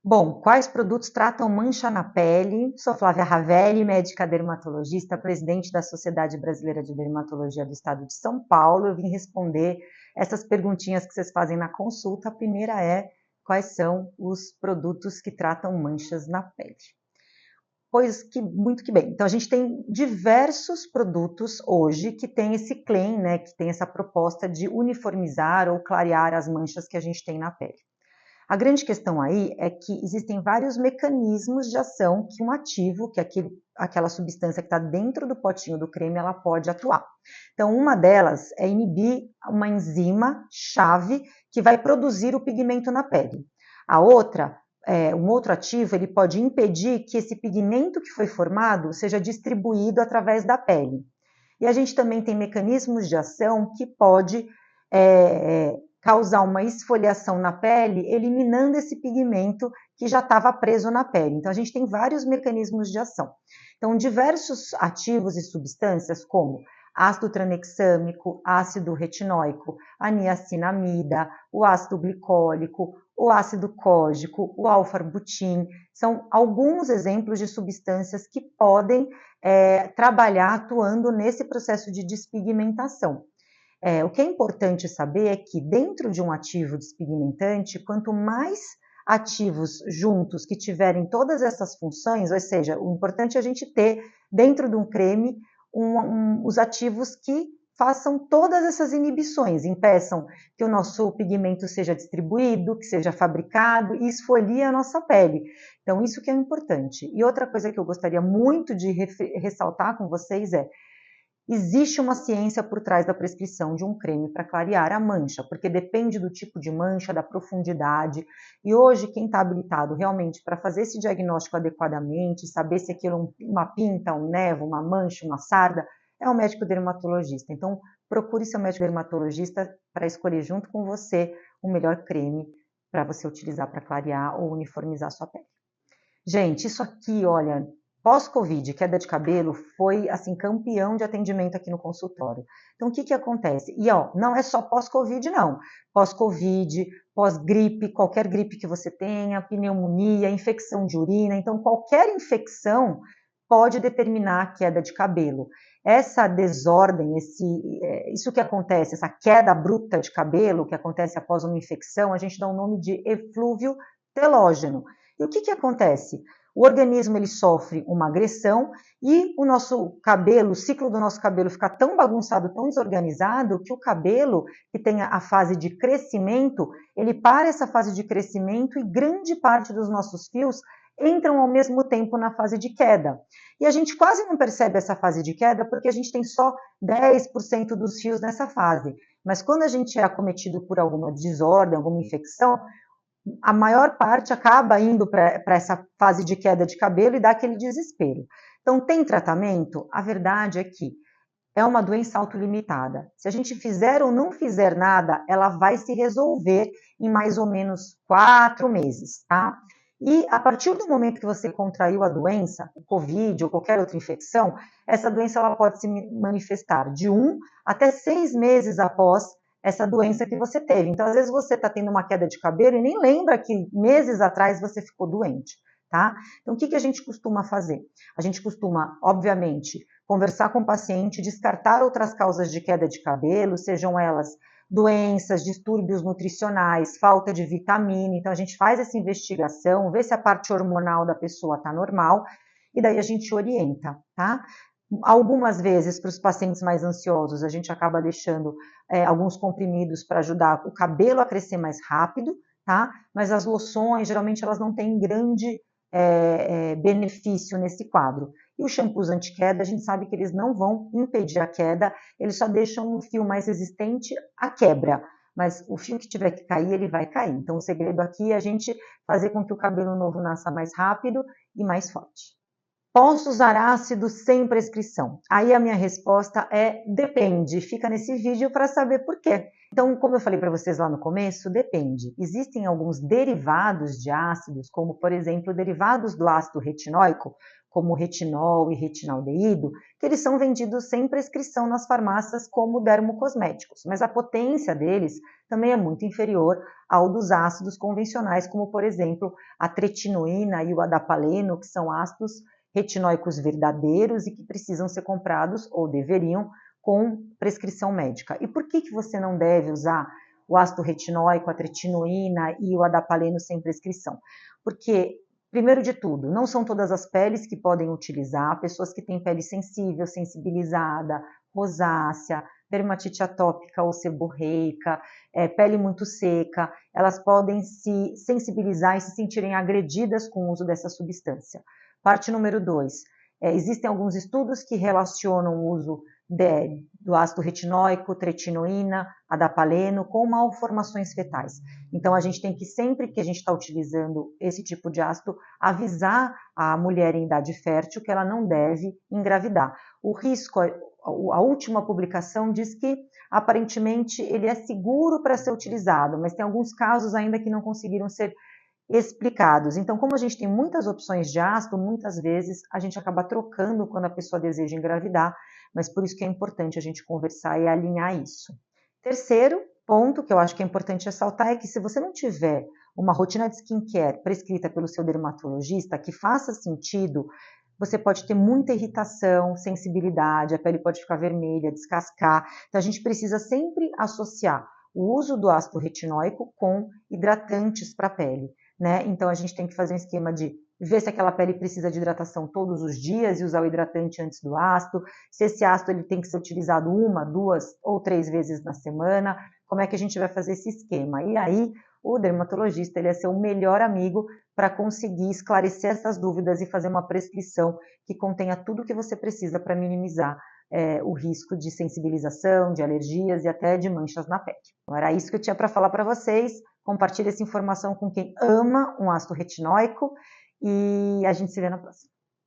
Bom, quais produtos tratam mancha na pele? Sou Flávia Ravelli, médica dermatologista, presidente da Sociedade Brasileira de Dermatologia do Estado de São Paulo. Eu vim responder essas perguntinhas que vocês fazem na consulta. A primeira é: quais são os produtos que tratam manchas na pele? Pois que muito que bem. Então a gente tem diversos produtos hoje que tem esse claim, né, que tem essa proposta de uniformizar ou clarear as manchas que a gente tem na pele. A grande questão aí é que existem vários mecanismos de ação que um ativo, que é aquela substância que está dentro do potinho do creme, ela pode atuar. Então, uma delas é inibir uma enzima chave que vai produzir o pigmento na pele. A outra, um outro ativo, ele pode impedir que esse pigmento que foi formado seja distribuído através da pele. E a gente também tem mecanismos de ação que pode causar uma esfoliação na pele, eliminando esse pigmento que já estava preso na pele. Então, a gente tem vários mecanismos de ação. Então, diversos ativos e substâncias, como ácido tranexâmico, ácido retinóico, a niacinamida, o ácido glicólico, o ácido cógico, o alfarbutin, são alguns exemplos de substâncias que podem trabalhar atuando nesse processo de despigmentação. O que é importante saber é que dentro de um ativo despigmentante, quanto mais ativos juntos que tiverem todas essas funções, ou seja, o importante é a gente ter dentro de um creme os ativos que façam todas essas inibições, impeçam que o nosso pigmento seja distribuído, que seja fabricado e esfolie a nossa pele. Então, isso que é importante. E outra coisa que eu gostaria muito de ressaltar com vocês é: existe uma ciência por trás da prescrição de um creme para clarear a mancha, porque depende do tipo de mancha, da profundidade. E hoje, quem está habilitado realmente para fazer esse diagnóstico adequadamente, saber se aquilo é uma pinta, um nevo, uma mancha, uma sarda, é o médico dermatologista. Então, procure seu médico dermatologista para escolher junto com você o melhor creme para você utilizar para clarear ou uniformizar sua pele. Gente, isso aqui, olha, pós-Covid, queda de cabelo, foi, assim, campeão de atendimento aqui no consultório. Então, o que que acontece? E, ó, não é só pós-Covid, não. Pós-Covid, pós-gripe, qualquer gripe que você tenha, pneumonia, infecção de urina. Então, qualquer infecção pode determinar a queda de cabelo. Essa desordem, isso que acontece, essa queda bruta de cabelo que acontece após uma infecção, a gente dá o nome de eflúvio telógeno. E o que que acontece? O organismo ele sofre uma agressão e o nosso cabelo, o ciclo do nosso cabelo fica tão bagunçado, tão desorganizado, que o cabelo, que tem a fase de crescimento, ele para essa fase de crescimento e grande parte dos nossos fios entram ao mesmo tempo na fase de queda. E a gente quase não percebe essa fase de queda porque a gente tem só 10% dos fios nessa fase. Mas quando a gente é acometido por alguma desordem, alguma infecção, a maior parte acaba indo para essa fase de queda de cabelo e dá aquele desespero. Então, tem tratamento? A verdade é que é uma doença autolimitada. Se a gente fizer ou não fizer nada, ela vai se resolver em mais ou menos 4 meses, tá? E a partir do momento que você contraiu a doença, o Covid ou qualquer outra infecção, essa doença ela pode se manifestar de 1 até 6 meses após essa doença que você teve. Então, às vezes você está tendo uma queda de cabelo e nem lembra que meses atrás você ficou doente, tá? Então, o que a gente costuma fazer? A gente costuma, obviamente, conversar com o paciente, descartar outras causas de queda de cabelo, sejam elas doenças, distúrbios nutricionais, falta de vitamina. Então, a gente faz essa investigação, vê se a parte hormonal da pessoa está normal, e daí a gente orienta, tá? Algumas vezes, para os pacientes mais ansiosos, a gente acaba deixando alguns comprimidos para ajudar o cabelo a crescer mais rápido, tá? Mas as loções, geralmente, elas não têm grande benefício nesse quadro. E os shampoos anti-queda, a gente sabe que eles não vão impedir a queda, eles só deixam um fio mais resistente à quebra. Mas o fio que tiver que cair, ele vai cair. Então, o segredo aqui é a gente fazer com que o cabelo novo nasça mais rápido e mais forte. Posso usar ácido sem prescrição? Aí a minha resposta é depende. Fica nesse vídeo para saber por quê. Então, como eu falei para vocês lá no começo, depende. Existem alguns derivados de ácidos, como por exemplo, derivados do ácido retinóico, como retinol e retinaldeído, que eles são vendidos sem prescrição nas farmácias como dermocosméticos, mas a potência deles também é muito inferior ao dos ácidos convencionais, como por exemplo, a tretinoína e o adapaleno, que são ácidos retinóicos verdadeiros e que precisam ser comprados, ou deveriam, com prescrição médica. E por que você não deve usar o ácido retinóico, a tretinoína e o adapaleno sem prescrição? Porque, primeiro de tudo, não são todas as peles que podem utilizar, pessoas que têm pele sensível, sensibilizada, rosácea, dermatite atópica ou seborreica, pele muito seca, elas podem se sensibilizar e se sentirem agredidas com o uso dessa substância. Parte número 2, existem alguns estudos que relacionam o uso do ácido retinóico, tretinoína, adapaleno com malformações fetais. Então, a gente tem que, sempre que a gente está utilizando esse tipo de ácido, avisar a mulher em idade fértil que ela não deve engravidar. O risco, a última publicação diz que, aparentemente, ele é seguro para ser utilizado, mas tem alguns casos ainda que não conseguiram ser explicados. Então, como a gente tem muitas opções de ácido, muitas vezes a gente acaba trocando quando a pessoa deseja engravidar, mas por isso que é importante a gente conversar e alinhar isso. Terceiro ponto que eu acho que é importante ressaltar é que se você não tiver uma rotina de skincare prescrita pelo seu dermatologista que faça sentido, você pode ter muita irritação, sensibilidade, a pele pode ficar vermelha, descascar. Então, a gente precisa sempre associar o uso do ácido retinóico com hidratantes para a pele, né? Então, a gente tem que fazer um esquema de ver se aquela pele precisa de hidratação todos os dias e usar o hidratante antes do ácido, se esse ácido ele tem que ser utilizado 1, 2 ou 3 vezes na semana, como é que a gente vai fazer esse esquema? E aí, o dermatologista ele é seu melhor amigo para conseguir esclarecer essas dúvidas e fazer uma prescrição que contenha tudo o que você precisa para minimizar o risco de sensibilização, de alergias e até de manchas na pele. Então, era isso que eu tinha para falar para vocês. Compartilhe essa informação com quem ama um ácido retinóico e a gente se vê na próxima.